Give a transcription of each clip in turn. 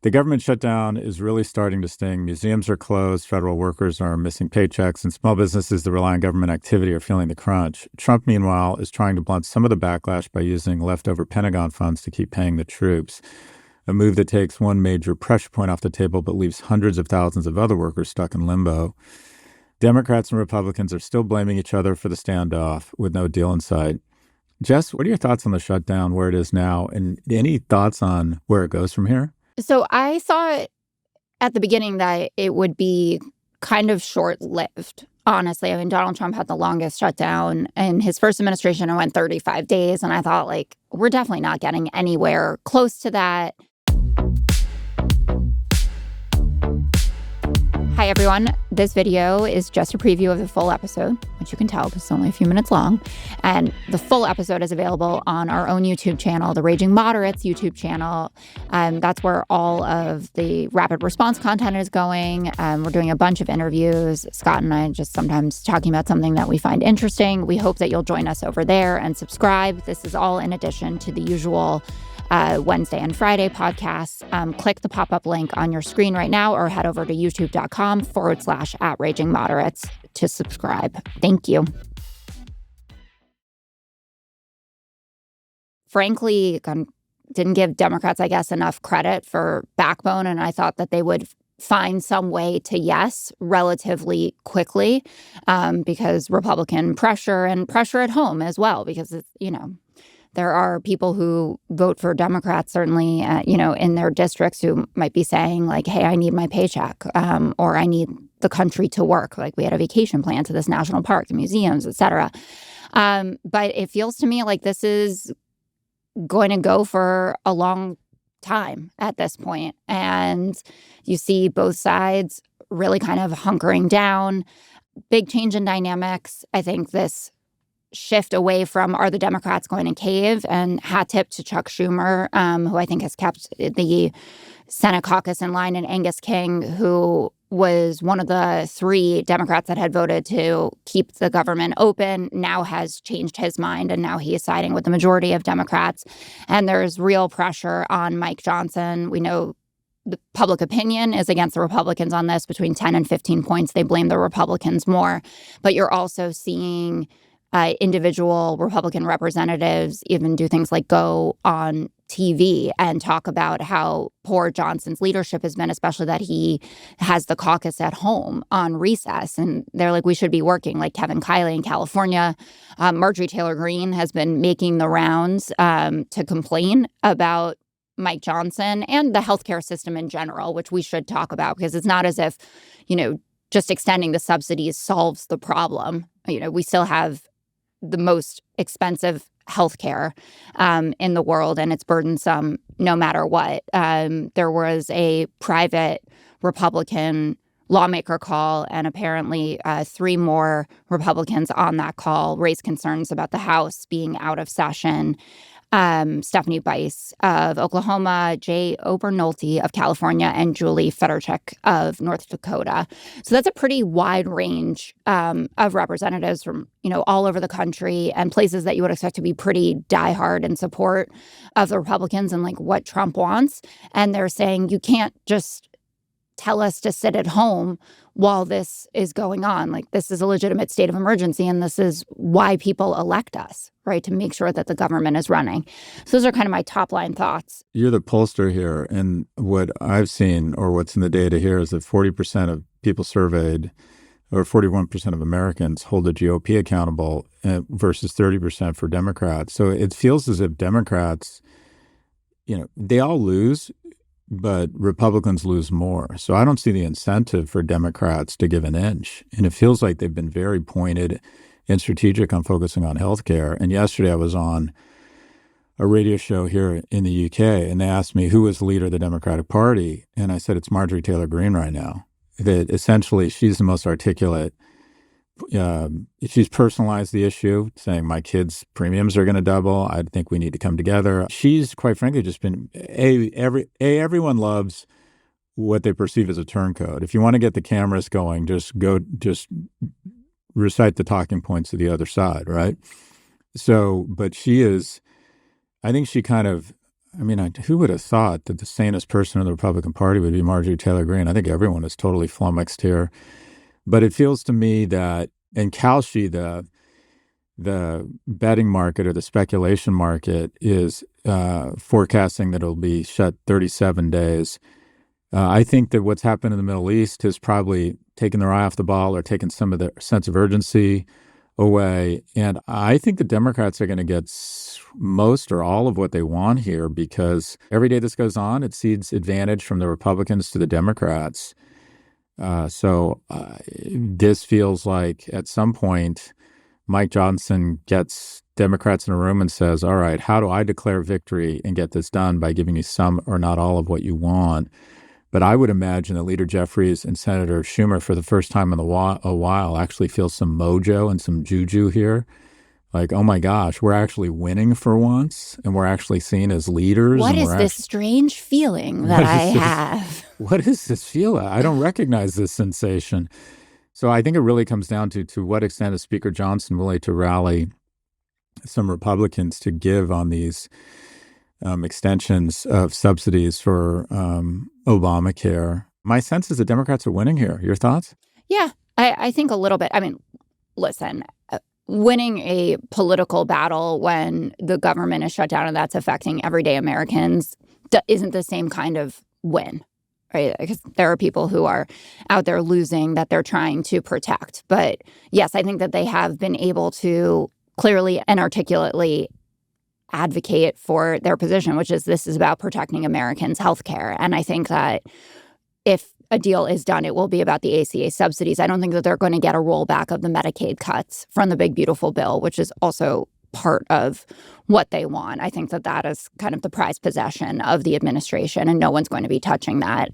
The government shutdown is really starting to sting. Museums are closed, federal workers are missing paychecks, and small businesses that rely on government activity are feeling the crunch. Trump, meanwhile, is trying to blunt some of the backlash by using leftover Pentagon funds to keep paying the troops, a move that takes one major pressure point off the table but leaves hundreds of thousands of other workers stuck in limbo. Democrats and Republicans are still blaming each other for the standoff with no deal in sight. Jess, what are your thoughts on the shutdown, where it is now, and any thoughts on where it goes from here? So I thought at the beginning that it would be kind of short-lived, honestly. I mean, Donald Trump had the longest shutdown in his first administration. It went 35 days. And I thought, like, we're definitely not getting anywhere close to that. Hi, everyone. This video is just a preview of the full episode, which you can tell because it's only a few minutes long. And the full episode is available on our own YouTube channel, the Raging Moderates YouTube channel. That's where all of the rapid response content is going. We're doing a bunch of interviews. Scott and I just sometimes talking about something that we find interesting. We hope that you'll join us over there and subscribe. This is all in addition to the usual Wednesday and Friday podcasts. Click the pop-up link on your screen right now or head over to youtube.com/@RagingModerates to subscribe. Thank you. Frankly, didn't give Democrats, I guess, enough credit for backbone, and I thought that they would find some way to yes relatively quickly because Republican pressure and pressure at home as well, because it's, there are people who vote for Democrats, certainly, in their districts who might be saying, like, hey, I need my paycheck or I need the country to work. Like, we had a vacation plan to this national park, the museums, et cetera. But it feels to me like this is going to go for a long time at this point. And you see both sides really kind of hunkering down. Big change in dynamics. I think this shift away from are the Democrats going to cave, and hat tip to Chuck Schumer, who I think has kept the Senate caucus in line, and Angus King, who was one of the 3 Democrats that had voted to keep the government open, now has changed his mind, and now he is siding with the majority of Democrats. And there's real pressure on Mike Johnson. We know the public opinion is against the Republicans on this, between 10 and 15 points. They blame the Republicans more. But you're also seeing individual Republican representatives even do things like go on TV and talk about how poor Johnson's leadership has been, especially that he has the caucus at home on recess. And they're like, we should be working, like Kevin Kiley in California. Marjorie Taylor Greene has been making the rounds to complain about Mike Johnson and the healthcare system in general, which we should talk about, because it's not as if, just extending the subsidies solves the problem. We still have the most expensive healthcare in the world, and it's burdensome no matter what. There was a private Republican lawmaker call, and apparently 3 more Republicans on that call raised concerns about the House being out of session. Stephanie Bice of Oklahoma, Jay Obernolte of California, and Julie Fedorchuk of North Dakota. So that's a pretty wide range of representatives from, all over the country, and places that you would expect to be pretty diehard in support of the Republicans and like what Trump wants. And they're saying you can't just tell us to sit at home while this is going on. Like, this is a legitimate state of emergency, and this is why people elect us, right, to make sure that the government is running. So those are kind of my top line thoughts. You're the pollster here, and what I've seen, or what's in the data here, is that 40% of people surveyed, or 41% of Americans, hold the GOP accountable versus 30% for Democrats. So it feels as if Democrats, they all lose, but Republicans lose more. So I don't see the incentive for Democrats to give an inch. And it feels like they've been very pointed and strategic on focusing on healthcare. And yesterday I was on a radio show here in the UK, and they asked me who was the leader of the Democratic Party. And I said, it's Marjorie Taylor Greene right now. That essentially she's the most articulate. She's personalized the issue, saying my kids' premiums are going to double. I think we need to come together. She's, quite frankly, just been everyone loves what they perceive as a turncoat. If you want to get the cameras going, just recite the talking points of the other side, right? So, but she is, I think she kind of I mean, who would have thought that the sanest person in the Republican Party would be Marjorie Taylor Greene? I think everyone is totally flummoxed here. But it feels to me that in Kalshi, the betting market or the speculation market is forecasting that it'll be shut 37 days. I think that what's happened in the Middle East has probably taken their eye off the ball or taken some of the sense of urgency away. And I think the Democrats are going to get most or all of what they want here, because every day this goes on, it cedes advantage from the Republicans to the Democrats. So this feels like at some point, Mike Johnson gets Democrats in a room and says, all right, how do I declare victory and get this done by giving you some or not all of what you want? But I would imagine that Leader Jeffries and Senator Schumer, for the first time in a while, actually feel some mojo and some juju here. Like, oh my gosh, we're actually winning for once, and we're actually seen as leaders. What is this strange feeling that I have? What is this feel? I don't recognize this sensation. So I think it really comes down to what extent is Speaker Johnson willing to rally some Republicans to give on these extensions of subsidies for Obamacare. My sense is the Democrats are winning here. Your thoughts? Yeah, I think a little bit. I mean, listen, winning a political battle when the government is shut down and that's affecting everyday Americans isn't the same kind of win, right? Because there are people who are out there losing that they're trying to protect. But yes, I think that they have been able to clearly and articulately advocate for their position, which is this is about protecting Americans' health care. And I think that if a deal is done, it will be about the ACA subsidies. I don't think that they're going to get a rollback of the Medicaid cuts from the big, beautiful bill, which is also part of what they want. I think that that is kind of the prized possession of the administration, and no one's going to be touching that.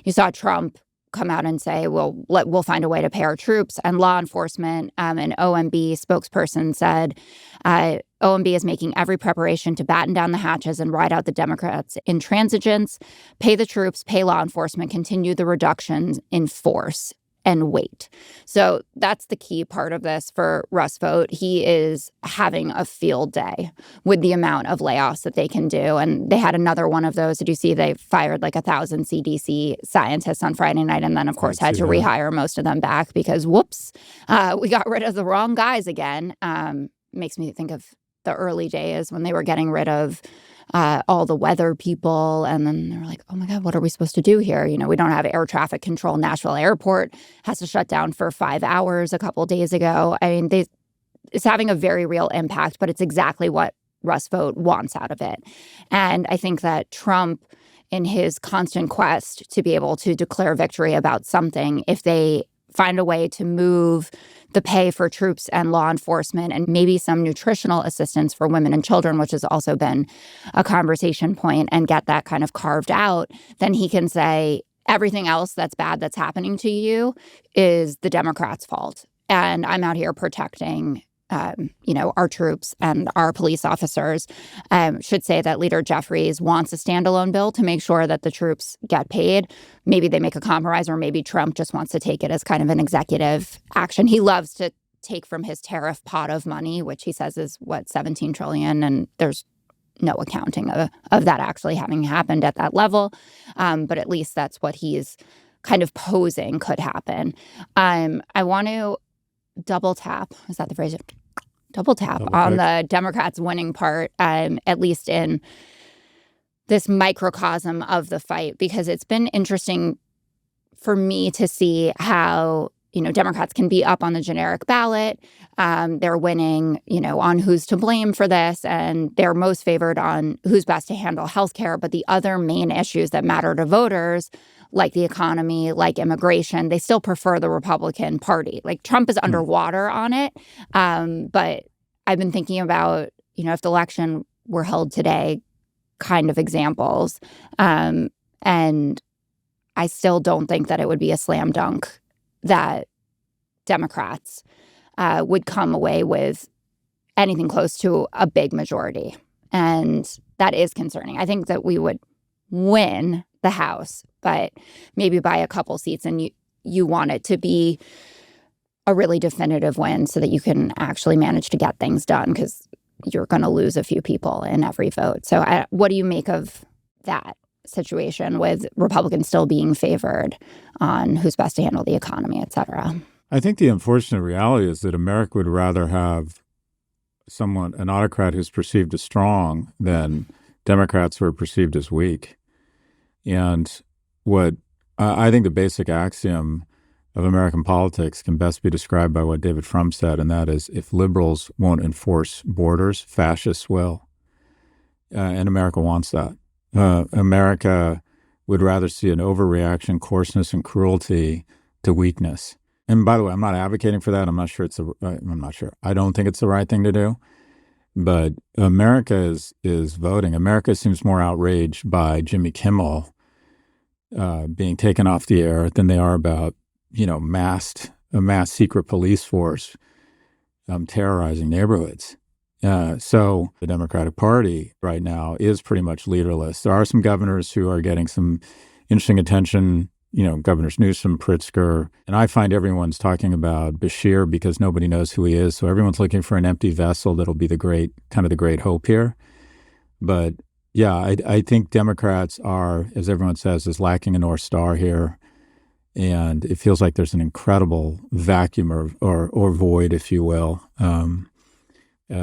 You saw Trump come out and say, well, we'll find a way to pay our troops and law enforcement. An OMB spokesperson said, OMB is making every preparation to batten down the hatches and ride out the Democrats' intransigence, pay the troops, pay law enforcement, continue the reductions in force, and wait. So that's the key part of this for Russ Vought. He is having a field day with the amount of layoffs that they can do. And they had another one of those. Did you see they fired like 1,000 CDC scientists on Friday night and then, of course, had to rehire most of them back because, whoops, we got rid of the wrong guys again. Makes me think of the early days when they were getting rid of all the weather people. And then they were like, oh my God, what are we supposed to do here? You know, we don't have air traffic control. Nashville Airport has to shut down for 5 hours a couple of days ago. I mean, it's having a very real impact, but it's exactly what Russ Vought wants out of it. And I think that Trump, in his constant quest to be able to declare victory about something, if they find a way to move the pay for troops and law enforcement and maybe some nutritional assistance for women and children, which has also been a conversation point, and get that kind of carved out, then he can say everything else that's bad that's happening to you is the Democrats' fault. And I'm out here protecting our troops and our police officers. Should say that Leader Jeffries wants a standalone bill to make sure that the troops get paid. Maybe they make a compromise, or maybe Trump just wants to take it as kind of an executive action. He loves to take from his tariff pot of money, which he says is, $17 trillion, and there's no accounting of that actually having happened at that level. But at least that's what he's kind of posing could happen. I want to double tap. Is that the phrase? Double tap on the Democrats' winning part, at least in this microcosm of the fight, because it's been interesting for me to see how, Democrats can be up on the generic ballot. They're winning, on who's to blame for this, and they're most favored on who's best to handle healthcare. But the other main issues that matter to voters, like the economy, like immigration, they still prefer the Republican Party. Like Trump is underwater on it. But I've been thinking about, if the election were held today, kind of examples. And I still don't think that it would be a slam dunk that Democrats would come away with anything close to a big majority. And that is concerning. I think that we would win the House, but maybe by a couple seats, and you want it to be a really definitive win so that you can actually manage to get things done, because you're going to lose a few people in every vote. So what do you make of that situation with Republicans still being favored on who's best to handle the economy, et cetera? I think the unfortunate reality is that America would rather have an autocrat who's perceived as strong than Democrats who are perceived as weak. And what I think the basic axiom of American politics can best be described by what David Frum said, and that is, if liberals won't enforce borders, fascists will. And America wants that. America would rather see an overreaction, coarseness, and cruelty to weakness. And by the way, I'm not advocating for that. I'm not sure I'm not sure. I don't think it's the right thing to do. But America is voting. America seems more outraged by Jimmy Kimmel being taken off the air than they are about, a mass secret police force terrorizing neighborhoods. So the Democratic Party right now is pretty much leaderless. There are some governors who are getting some interesting attention, Governors Newsom, Pritzker. And I find everyone's talking about Bashir because nobody knows who he is. So everyone's looking for an empty vessel that'll be the great hope here. But yeah, I think Democrats are, as everyone says, is lacking a North Star here. And it feels like there's an incredible vacuum or void, if you will.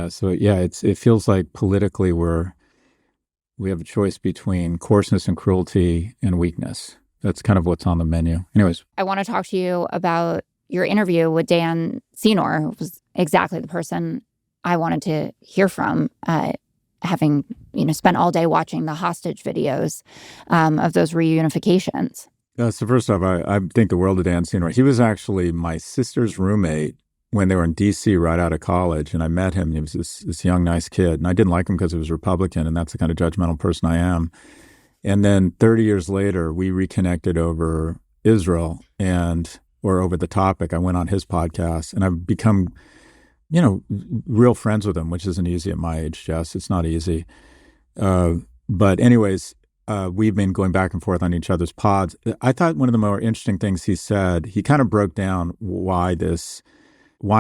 So yeah, it feels like politically we have a choice between coarseness and cruelty and weakness. That's kind of what's on the menu. Anyways. I want to talk to you about your interview with Dan Senor, who was exactly the person I wanted to hear from, having spent all day watching the hostage videos of those reunifications. So first off, I think the world of Dan Senor. He was actually my sister's roommate when they were in D.C. right out of college, and I met him. He was this young, nice kid, and I didn't like him because he was Republican, and that's the kind of judgmental person I am. And then 30 years later, we reconnected over Israel or over the topic. I went on his podcast, and I've become, real friends with him, which isn't easy at my age, Jess. It's not easy. But anyways, we've been going back and forth on each other's pods. I thought one of the more interesting things he said, he kind of broke down why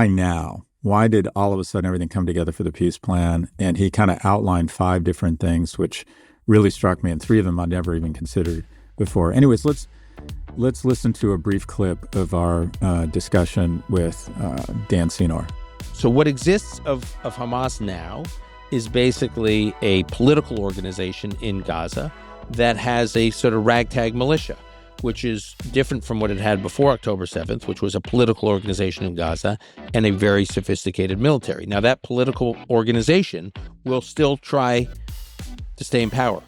now? Why did all of a sudden everything come together for the peace plan? And he kind of outlined 5 different things, which really struck me, and 3 of them I'd never even considered before. Anyways, let's listen to a brief clip of our discussion with Dan Senor. So what exists of Hamas now is basically a political organization in Gaza that has a sort of ragtag militia, which is different from what it had before October 7th, which was a political organization in Gaza and a very sophisticated military. Now, that political organization will still try to stay in power.